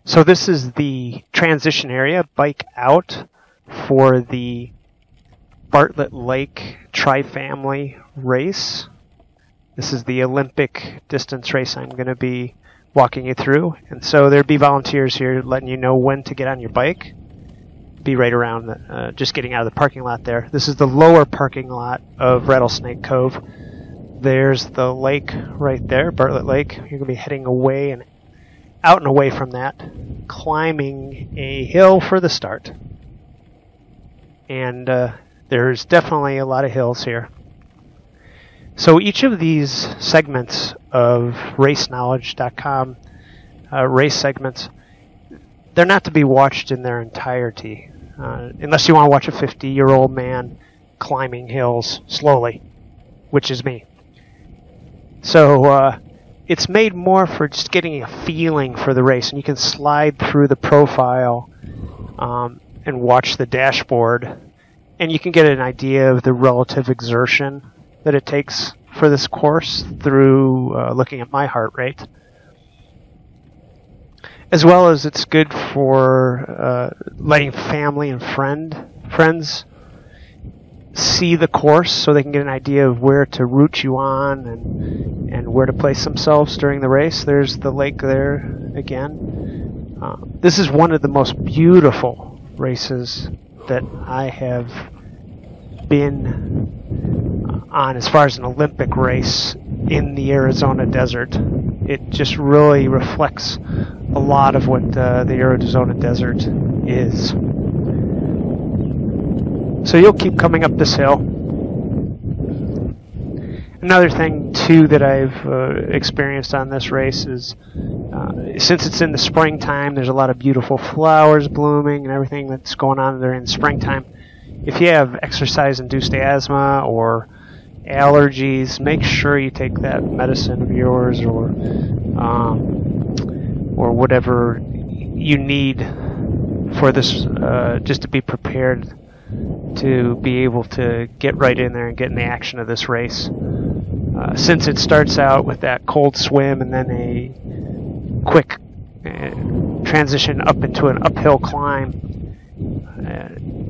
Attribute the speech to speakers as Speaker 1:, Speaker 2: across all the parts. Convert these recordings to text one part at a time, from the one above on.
Speaker 1: So this is the transition area, bike out, for the Bartlett Lake Tri-Family race. This is the Olympic distance race I'm going to be walking you through. And so there'd be volunteers here letting you know when to get on your bike. Be right around just getting out of the parking lot there. This is the lower parking lot of Rattlesnake Cove. There's the lake right there, Bartlett Lake. You're going to be heading away and out and away from that, climbing a hill for the start. And there's definitely a lot of hills here. So each of these segments of raceknowledge.com, race segments, they're not to be watched in their entirety, unless you want to watch a 50-year-old man climbing hills slowly, which is me. So it's made more for just getting a feeling for the race, and you can slide through the profile and watch the dashboard, and you can get an idea of the relative exertion that it takes for this course through looking at my heart rate. As well as it's good for letting family and friends see the course so they can get an idea of where to route you on and where to place themselves during the race. There's the lake there again. This is one of the most beautiful races that I have been on as far as an Olympic race in the Arizona desert. It just really reflects a lot of what the Arizona desert is. So you'll keep coming up this hill. Another thing, too, that I've experienced on this race is since it's in the springtime, there's a lot of beautiful flowers blooming and everything that's going on there in springtime. If you have exercise-induced asthma or allergies, make sure you take that medicine of yours or whatever you need for this, just to be prepared to be able to get right in there and get in the action of this race. Since it starts out with that cold swim and then a quick transition up into an uphill climb,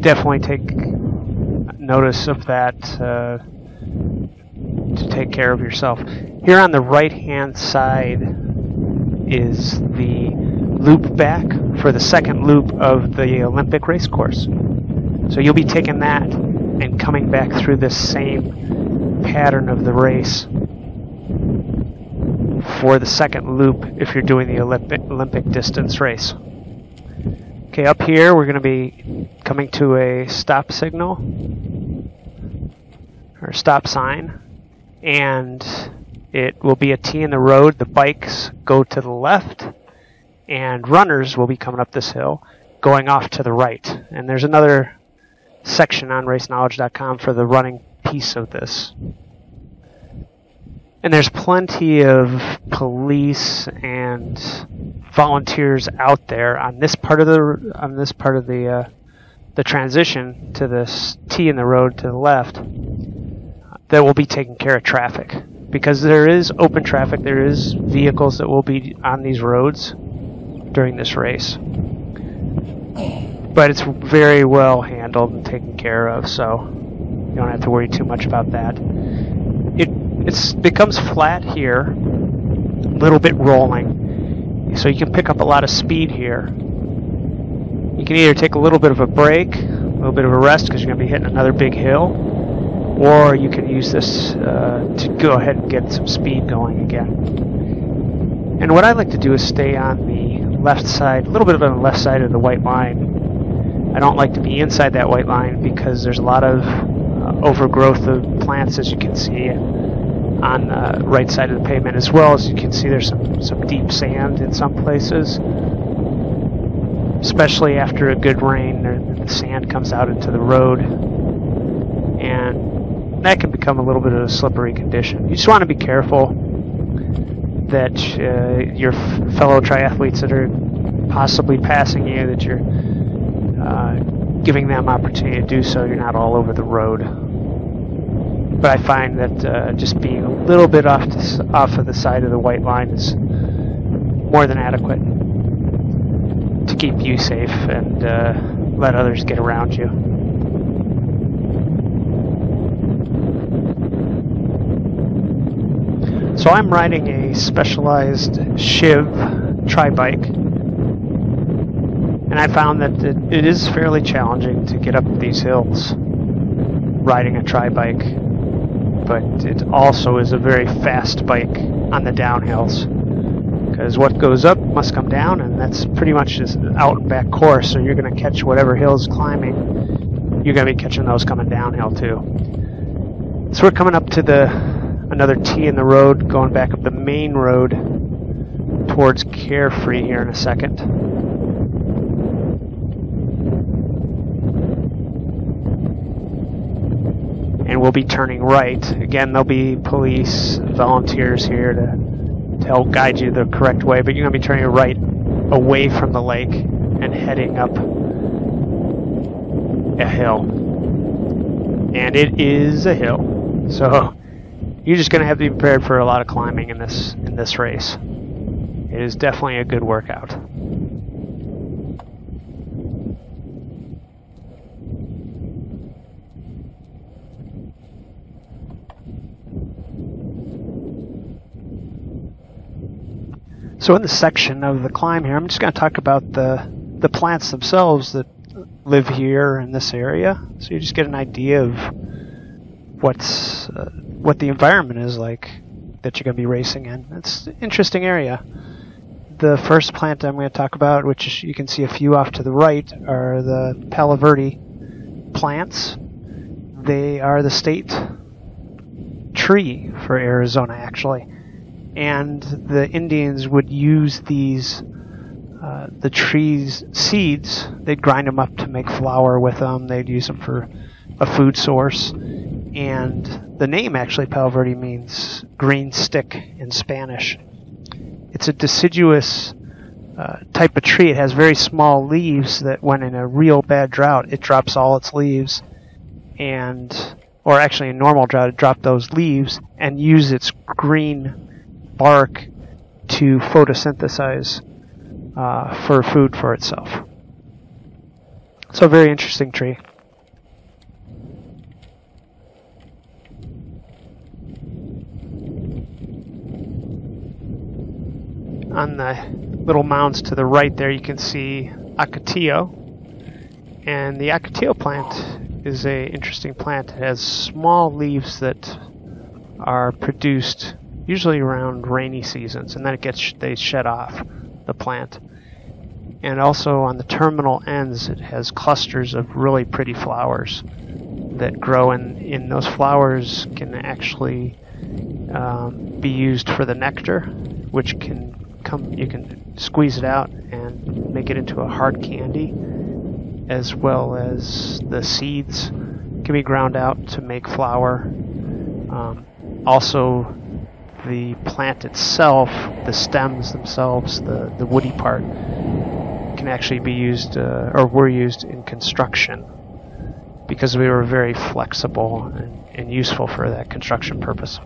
Speaker 1: definitely take notice of that to take care of yourself. Here on the right-hand side is the loop back for the second loop of the Olympic race course. So you'll be taking that and coming back through this same pattern of the race for the second loop if you're doing the Olympic distance race. Okay, up here we're going to be coming to a stop signal or stop sign, and it will be a T in the road. The bikes go to the left, and runners will be coming up this hill going off to the right. And there's another section on raceknowledge.com for the running piece of this. And there's plenty of police and volunteers out there on this part of the transition to this T in the road to the left that will be taking care of traffic, because there is open traffic. There is vehicles that will be on these roads during this race. But it's very well handled and taken care of, so you don't have to worry too much about that. It becomes flat here, a little bit rolling, so you can pick up a lot of speed here. You can either take a little bit of a break, a little bit of a rest because you're going to be hitting another big hill, or you can use this to go ahead and get some speed going again. And what I like to do is stay on the left side, a little bit on the left side of the white line. I don't like to be inside that white line because there's a lot of overgrowth of plants, as you can see on the right side of the pavement, as well as you can see there's some deep sand in some places, especially after a good rain. The sand comes out into the road, and that can become a little bit of a slippery condition. You just want to be careful that your fellow triathletes that are possibly passing you, that you're giving them opportunity to do so. You're not all over the road. But I find that just being a little bit off of the side of the white line is more than adequate. keep you safe and let others get around you. So I'm riding a specialized Shiv tri-bike, and I found that it is fairly challenging to get up these hills riding a tri-bike, but it also is a very fast bike on the downhills, because what goes up must come down, and that's pretty much just an out and back course, so you're going to catch whatever hill's climbing, you're going to be catching those coming downhill too. So we're coming up to another T in the road, going back up the main road towards Carefree here in a second. And we'll be turning right. Again, there'll be police, volunteers here to help guide you the correct way, but you're going to be turning right away from the lake and heading up a hill. And it is a hill. So you're just going to have to be prepared for a lot of climbing in this race. It is definitely a good workout. So in this section of the climb here, I'm just going to talk about the plants themselves that live here in this area, so you just get an idea of what the environment is like that you're going to be racing in. It's an interesting area. The first plant I'm going to talk about, which you can see a few off to the right, are the Palo Verde plants. They are the state tree for Arizona, actually. And the Indians would use these, the tree's seeds, they'd grind them up to make flour with them. They'd use them for a food source. And the name, actually, Palo Verde, means green stick in Spanish. It's a deciduous type of tree. It has very small leaves that when in a real bad drought, it drops all its leaves. Or actually in normal drought, it dropped those leaves and use its green bark to photosynthesize for food for itself. So a very interesting tree. On the little mounds to the right there, you can see Acatillo. And the Acatillo plant is an interesting plant. It has small leaves that are produced usually around rainy seasons, and then they shed off the plant. And also on the terminal ends, it has clusters of really pretty flowers that grow, and those flowers can actually be used for the nectar, which you can squeeze it out and make it into a hard candy, as well as the seeds can be ground out to make flour. Also, the plant itself, the stems themselves, the woody part, can actually be used, or were used in construction, because we were very flexible and useful for that construction purpose.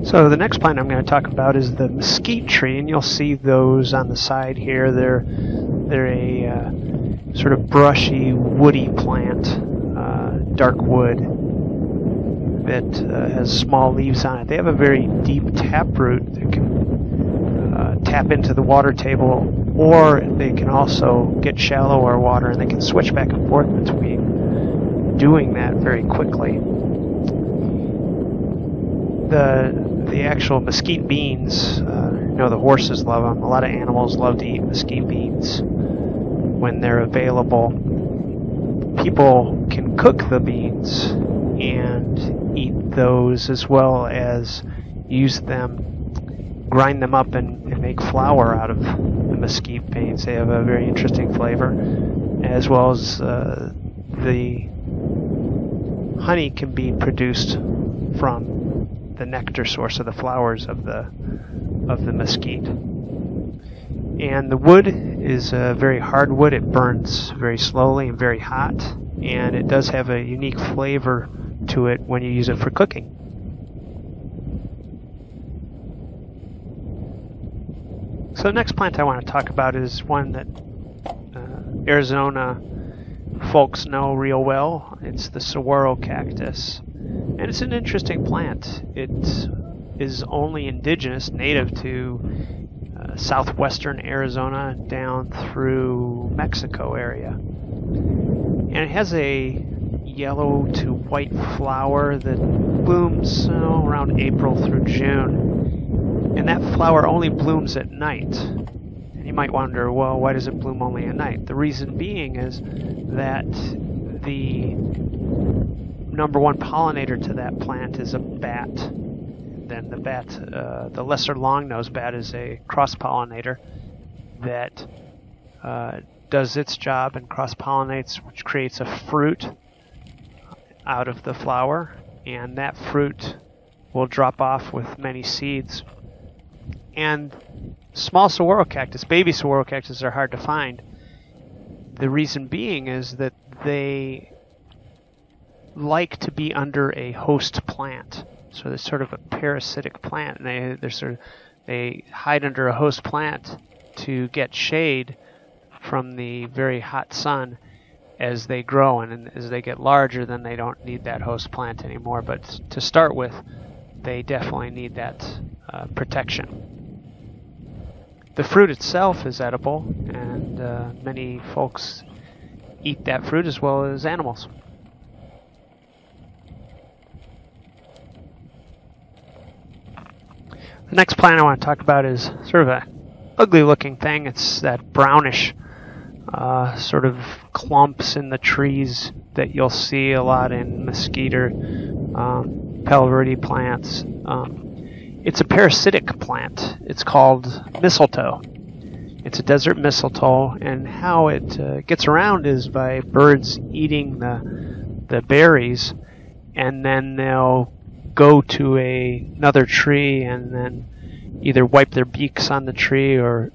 Speaker 1: So the next plant I'm going to talk about is the mesquite tree, and you'll see those on the side here. They're a sort of brushy, woody plant, dark wood, that has small leaves on it. They have a very deep taproot that can tap into the water table, or they can also get shallower water, and they can switch back and forth between doing that very quickly. The actual mesquite beans, the horses love them. A lot of animals love to eat mesquite beans when they're available. People can cook the beans and eat those, as well as use them, grind them up and make flour out of the mesquite beans. They have a very interesting flavor, as well as the honey can be produced from the nectar source of the flowers of the mesquite. And the wood is a very hard wood. It burns very slowly and very hot, and it does have a unique flavor to it when you use it for cooking. So the next plant I want to talk about is one that Arizona folks know real well. It's the saguaro cactus. And it's an interesting plant. It is only indigenous, native to southwestern Arizona down through Mexico area. And it has a yellow to white flower that blooms around April through June. And that flower only blooms at night. And you might wonder, well, why does it bloom only at night? The reason being is that the number one pollinator to that plant is a bat. Then the bat, the lesser long-nosed bat, is a cross-pollinator that does its job and cross-pollinates, which creates a fruit out of the flower, and that fruit will drop off with many seeds. And small saguaro cactus, baby saguaro cactus, are hard to find. The reason being is that they like to be under a host plant. So they're sort of a parasitic plant, and they hide under a host plant to get shade from the very hot sun as they grow, and as they get larger, then they don't need that host plant anymore. But to start with, they definitely need that protection. The fruit itself is edible, and many folks eat that fruit as well as animals. The next plant I want to talk about is sort of a ugly looking thing. It's that brownish sort of clumps in the trees that you'll see a lot in mesquite or Palo Verde plants. It's a parasitic plant. It's called mistletoe. It's a desert mistletoe, and how it gets around is by birds eating the berries, and then they'll go to another tree and then either wipe their beaks on the tree or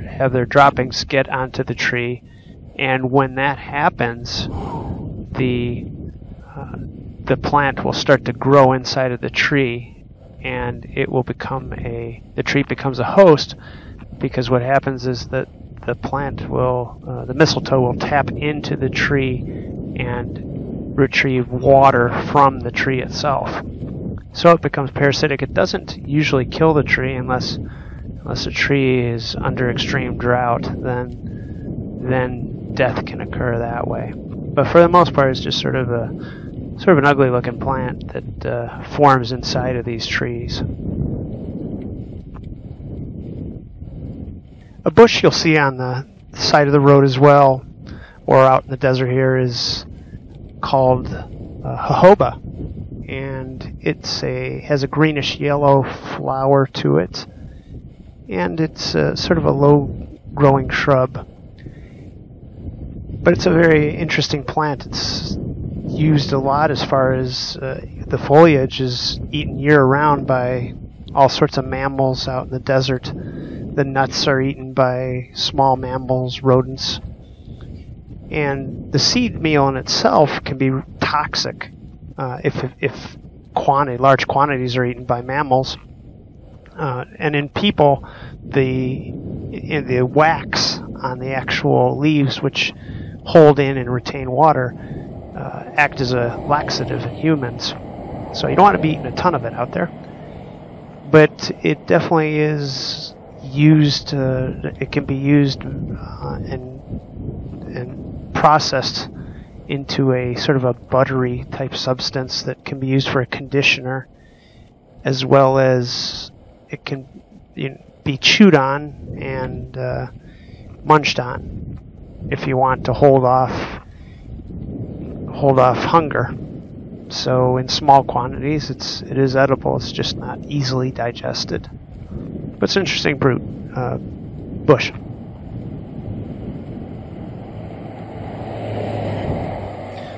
Speaker 1: have their droppings get onto the tree. And when that happens, the plant will start to grow inside of the tree, and it will become the tree becomes a host, because what happens is that the plant will, the mistletoe will tap into the tree and retrieve water from the tree itself. So it becomes parasitic. It doesn't usually kill the tree unless the tree is under extreme drought. Then death can occur that way. But for the most part, it's just sort of an ugly looking plant that forms inside of these trees. A bush you'll see on the side of the road as well, or out in the desert here, is called jojoba. And has a greenish yellow flower to it, and it's sort of a low-growing shrub. But it's a very interesting plant. It's used a lot as far as the foliage is eaten year-round by all sorts of mammals out in the desert. The nuts are eaten by small mammals, rodents, and the seed meal in itself can be toxic. If large quantities are eaten by mammals, and in people, the wax on the actual leaves, which hold in and retain water, act as a laxative in humans. So you don't want to be eating a ton of it out there, but it definitely is used. It can be used and processed into a sort of a buttery type substance that can be used for a conditioner, as well as it can be chewed on and munched on if you want to hold off hunger. So in small quantities, it is edible. It's just not easily digested. But it's an interesting bush.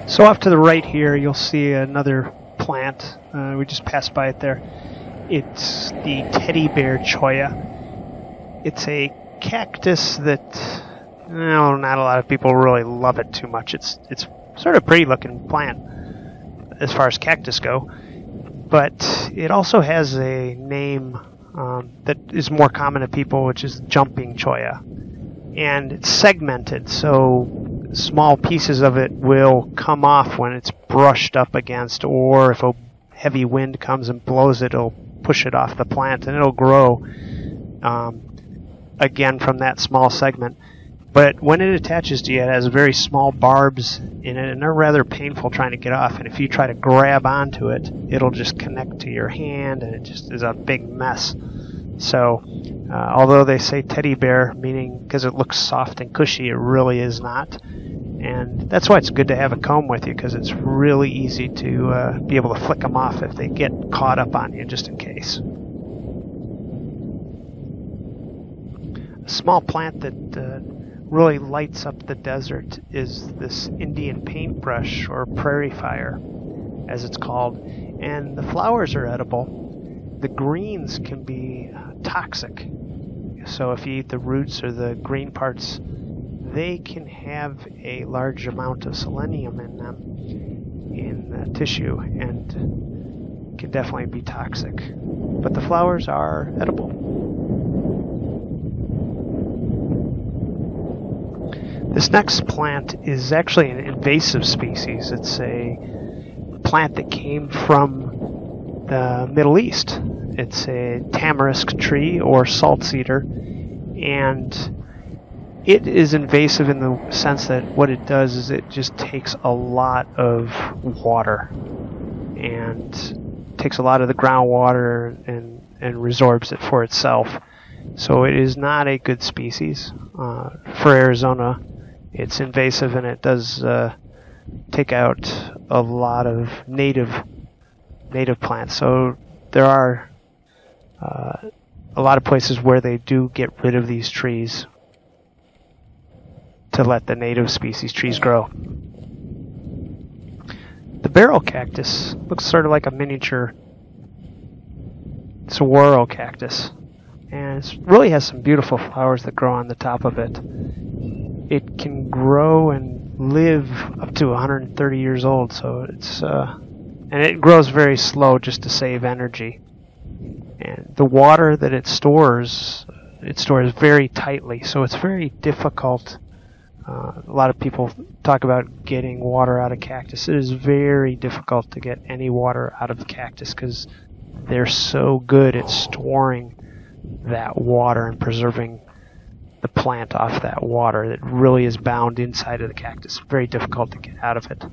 Speaker 1: So off to the right here, you'll see another plant. We just passed by it there. It's the teddy bear cholla. It's a cactus that, not a lot of people really love it too much. It's sort of a pretty looking plant as far as cactus go, but it also has a name that is more common to people, which is jumping cholla. And it's segmented, so small pieces of it will come off when it's brushed up against, or if a heavy wind comes and blows it, it'll push it off the plant, and it'll grow again from that small segment. But when it attaches to you, it has very small barbs in it, and they're rather painful trying to get off. And if you try to grab onto it, it'll just connect to your hand, and it just is a big mess. So, although they say teddy bear, meaning because it looks soft and cushy, it really is not. And that's why it's good to have a comb with you, because it's really easy to be able to flick them off if they get caught up on you, just in case. A small plant that really lights up the desert is this Indian paintbrush, or prairie fire, as it's called. And the flowers are edible. The greens can be toxic. So if you eat the roots or the green parts, they can have a large amount of selenium in them, in the tissue, and can definitely be toxic. But the flowers are edible. This next plant is actually an invasive species. It's a plant that came from the Middle East. It's a tamarisk tree, or salt cedar, and it is invasive in the sense that what it does is it just takes a lot of water and takes a lot of the groundwater and resorbs it for itself. So it is not a good species. For Arizona, it's invasive, and it does take out a lot of native plants. So there are a lot of places where they do get rid of these trees to let the native species trees grow. The barrel cactus looks sort of like a miniature saguaro cactus, and it really has some beautiful flowers that grow on the top of it. It can grow and live up to 130 years old, so it's and it grows very slow just to save energy. And the water that it stores very tightly, so it's very difficult. A lot of people talk about getting water out of cactus. It is very difficult to get any water out of the cactus because they're so good at storing that water and preserving the plant off that water that really is bound inside of the cactus. Very difficult to get out of it.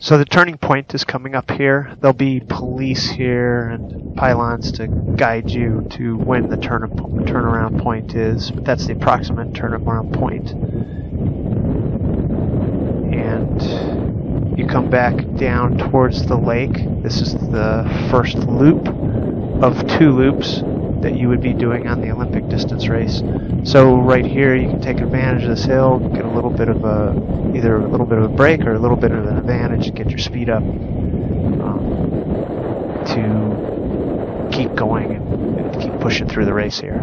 Speaker 1: So the turning point is coming up here. There'll be police here and pylons to guide you to when the turnaround point is, but that's the approximate turnaround point. And you come back down towards the lake. This is the first loop of 2 loops that you would be doing on the Olympic distance race. So right here you can take advantage of this hill, get a little bit of either a little bit of a break or a little bit of an advantage to get your speed up to keep going and keep pushing through the race here.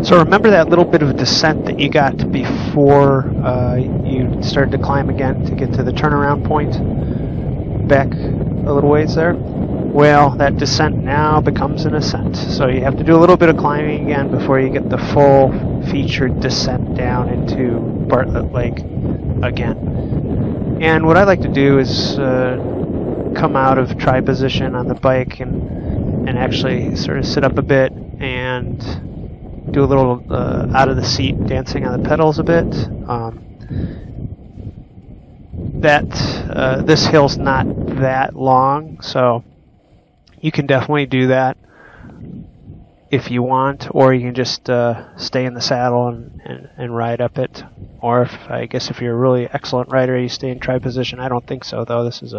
Speaker 1: So remember that little bit of descent that you got before you started to climb again to get to the turnaround point? Back a little ways there? Well, that descent now becomes an ascent. So you have to do a little bit of climbing again before you get the full featured descent down into Bartlett Lake again. And what I like to do is come out of tri position on the bike and actually sort of sit up a bit and do a little out of the seat dancing on the pedals a bit. This hill's not that long, so you can definitely do that if you want, or you can just stay in the saddle and ride up it. Or I guess if you're a really excellent rider, you stay in tri position. I don't think so, though. This is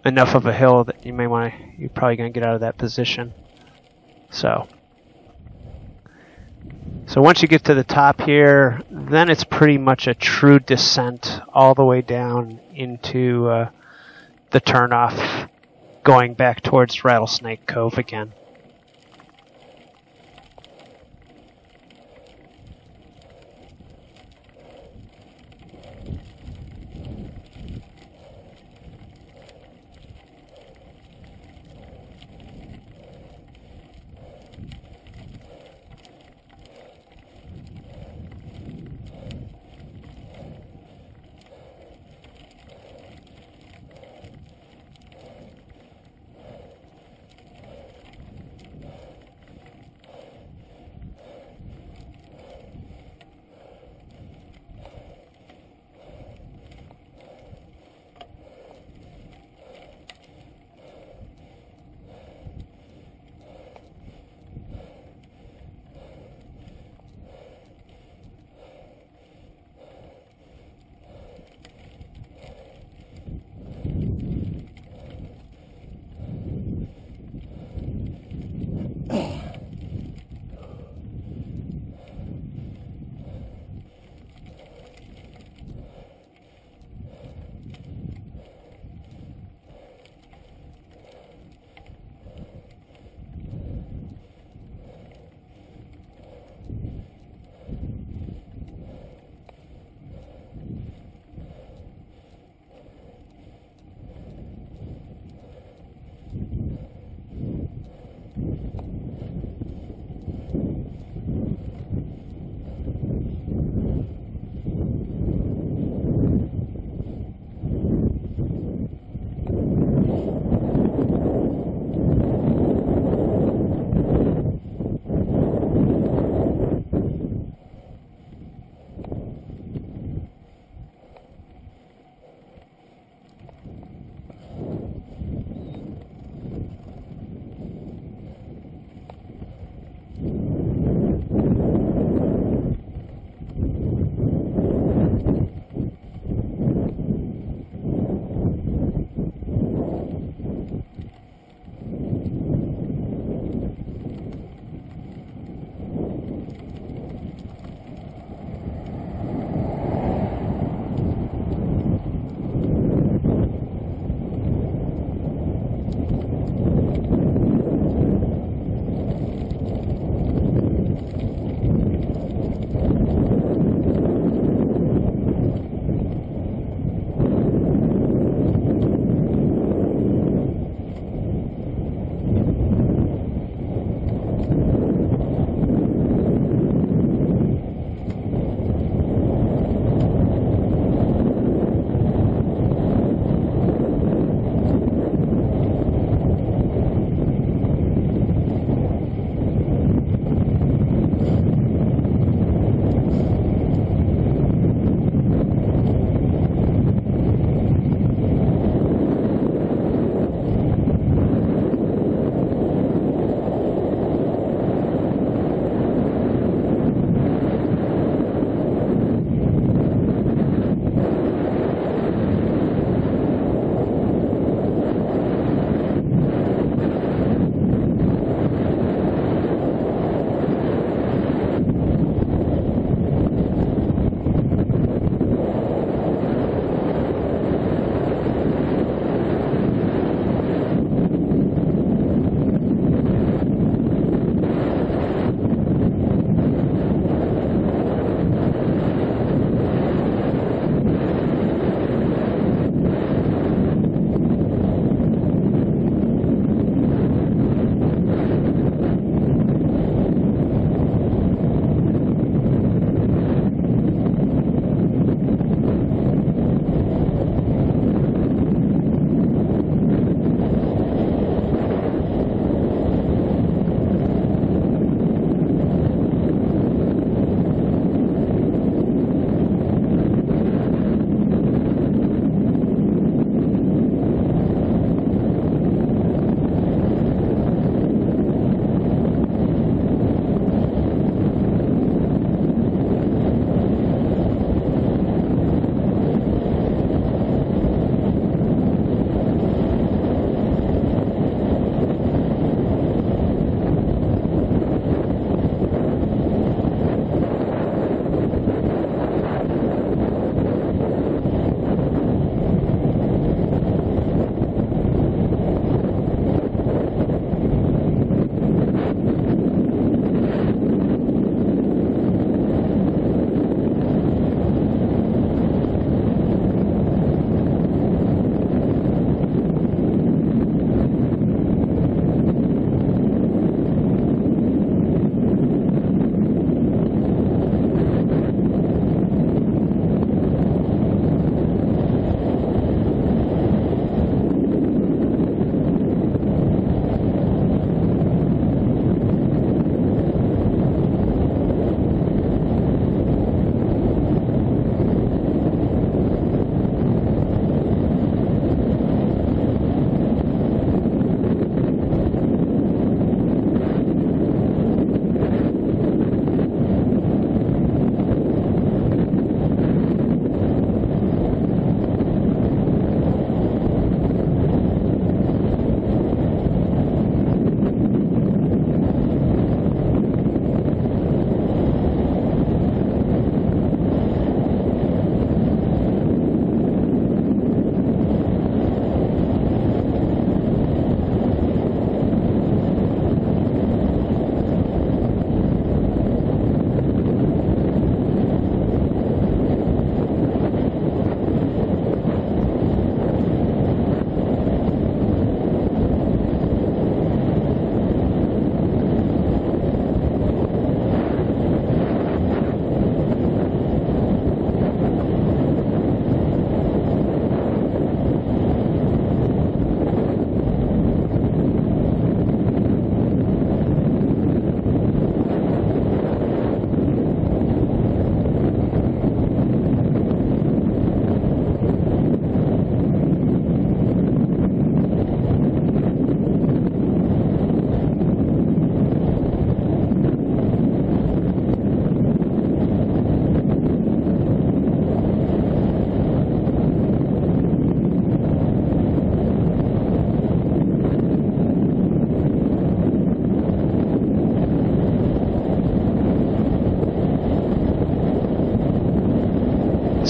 Speaker 1: enough of a hill that you're probably going to get out of that position. So once you get to the top here, then it's pretty much a true descent all the way down into the turnoff, going back towards Rattlesnake Cove again.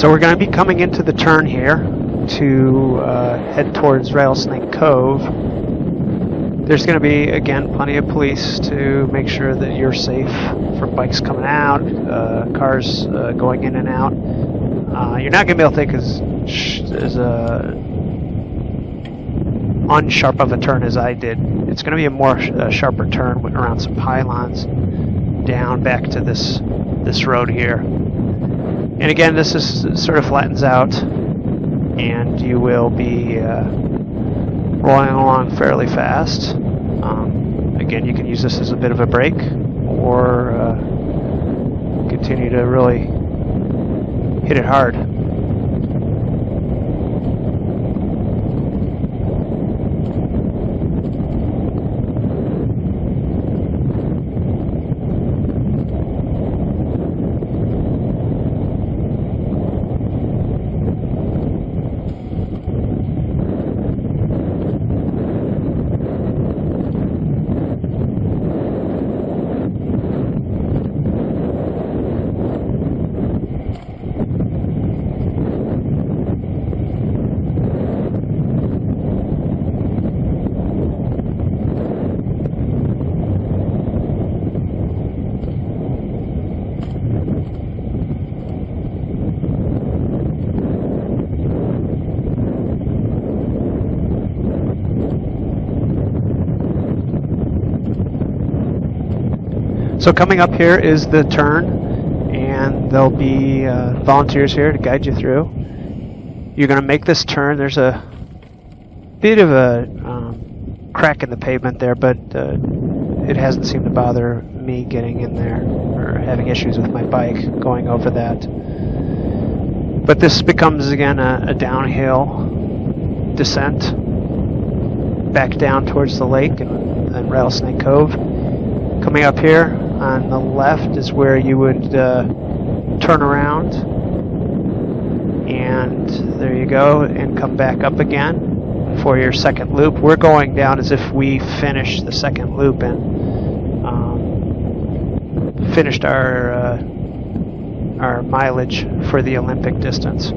Speaker 1: So we're going to be coming into the turn here to head towards Rattlesnake Cove. There's going to be, again, plenty of police to make sure that you're safe from bikes coming out, cars going in and out. You're not going to be able to take as unsharp of a turn as I did. It's going to be a more sharper turn around some pylons down back to this road here. And again, this is sort of flattens out, and you will be rolling along fairly fast. Again, you can use this as a bit of a break, or continue to really hit it hard. So coming up here is the turn, and there'll be volunteers here to guide you through. You're going to make this turn. There's a bit of a crack in the pavement there, but it hasn't seemed to bother me getting in there or having issues with my bike going over that. But this becomes, again, a downhill descent back down towards the lake and Rattlesnake Cove. Coming up here on the left is where you would turn around, and there you go, and come back up again for your second loop. We're going down as if we finished the second loop and finished our mileage for the Olympic distance.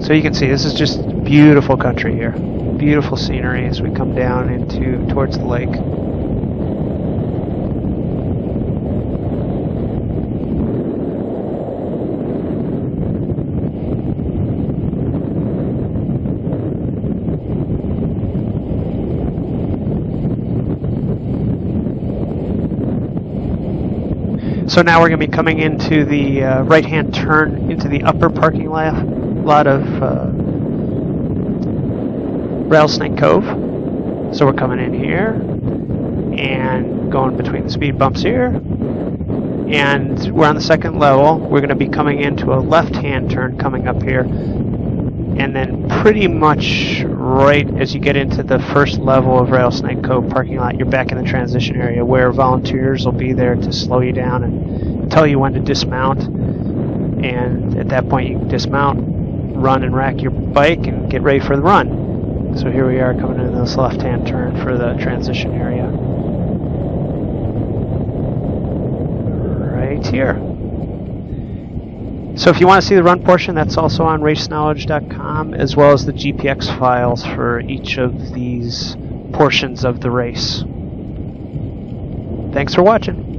Speaker 1: So you can see this is just beautiful country here. Beautiful scenery as we come down towards the lake. So now we're going to be coming into the right-hand turn into the upper parking lot of Rattlesnake Cove. So we're coming in here and going between the speed bumps here, and we're on the second level. We're going to be coming into a left-hand turn coming up here, and then pretty much right as you get into the first level of Rattlesnake Cove parking lot, you're back in the transition area where volunteers will be there to slow you down and tell you when to dismount. And at that point you can dismount, run and rack your bike, and get ready for the run. So here we are coming into this left-hand turn for the transition area. Right here. So if you want to see the run portion, that's also on raceknowledge.com, as well as the GPX files for each of these portions of the race. Thanks for watching.